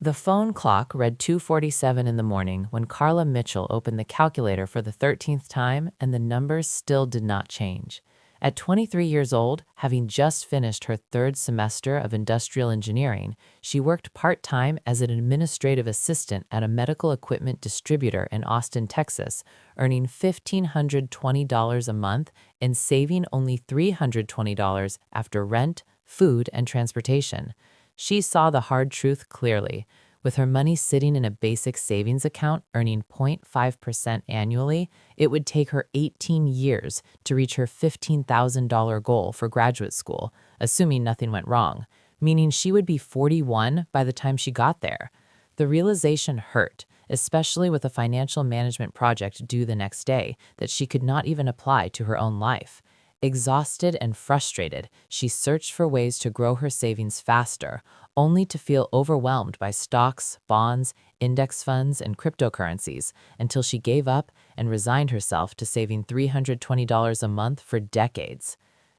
The phone clock read 2:47 in the morning when Carla Mitchell opened the calculator for the 13th time, and the numbers still did not change. At 23 years old, having just finished her third semester of industrial engineering, she worked part-time as an administrative assistant at a medical equipment distributor in Austin, Texas, earning $1,520 a month and saving only $320 after rent, food, and transportation. She saw the hard truth clearly. With her money sitting in a basic savings account earning 0.5% annually, it would take her 18 years to reach her $15,000 goal for graduate school, assuming nothing went wrong, meaning she would be 41 by the time she got there. The realization hurt, especially with a financial management project due the next day that she could not even apply to her own life. Exhausted and frustrated, she searched for ways to grow her savings faster, only to feel overwhelmed by stocks, bonds, index funds, and cryptocurrencies until she gave up and resigned herself to saving $320 a month for decades.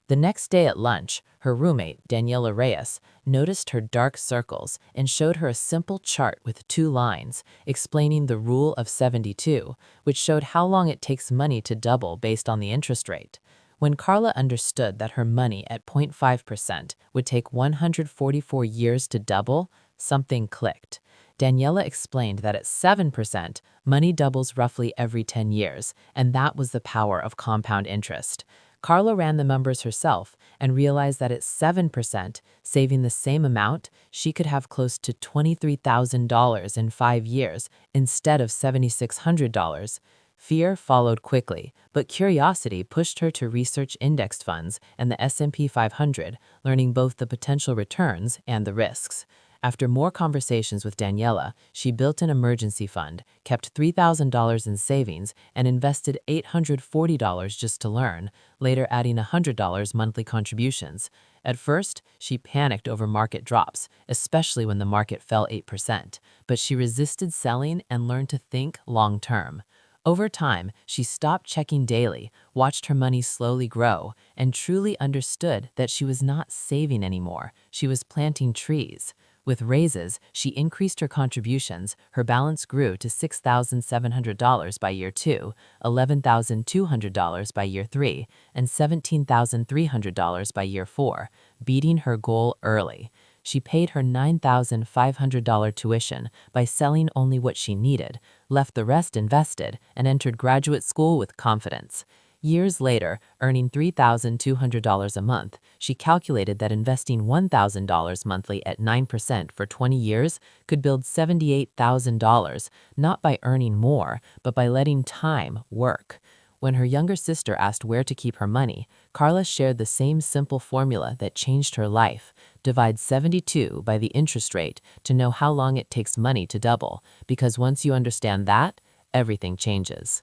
The next day at lunch, her roommate, Daniela Reyes, noticed her dark circles and showed her a simple chart with 2 lines explaining the rule of 72, which showed how long it takes money to double based on the interest rate. When Carla understood that her money at 0.5% would take 144 years to double, something clicked. Daniela explained that at 7%, money doubles roughly every 10 years, and that was the power of compound interest. Carla ran the numbers herself and realized that at 7%, saving the same amount, she could have close to $23,000 in 5 years instead of $7,600. Fear followed quickly, but curiosity pushed her to research index funds and the S&P 500, learning both the potential returns and the risks. After more conversations with Daniela, she built an emergency fund, kept $3,000 in savings, and invested $840 just to learn, later adding $100 monthly contributions. At first, she panicked over market drops, especially when the market fell 8%, but she resisted selling and learned to think long-term. Over time, she stopped checking daily, watched her money slowly grow, and truly understood that she was not saving anymore. She was planting trees. With raises, she increased her contributions. Her balance grew to $6,700 by year 2, $11,200 by year 3, and $17,300 by year 4, beating her goal early. She paid her $9,500 tuition by selling only what she needed, left the rest invested, and entered graduate school with confidence. Years later, earning $3,200 a month, she calculated that investing $1,000 monthly at 9% for 20 years could build $78,000, not by earning more, but by letting time work. When her younger sister asked where to keep her money, Carla shared the same simple formula that changed her life. Divide 72 by the interest rate to know how long it takes money to double, because once you understand that, everything changes.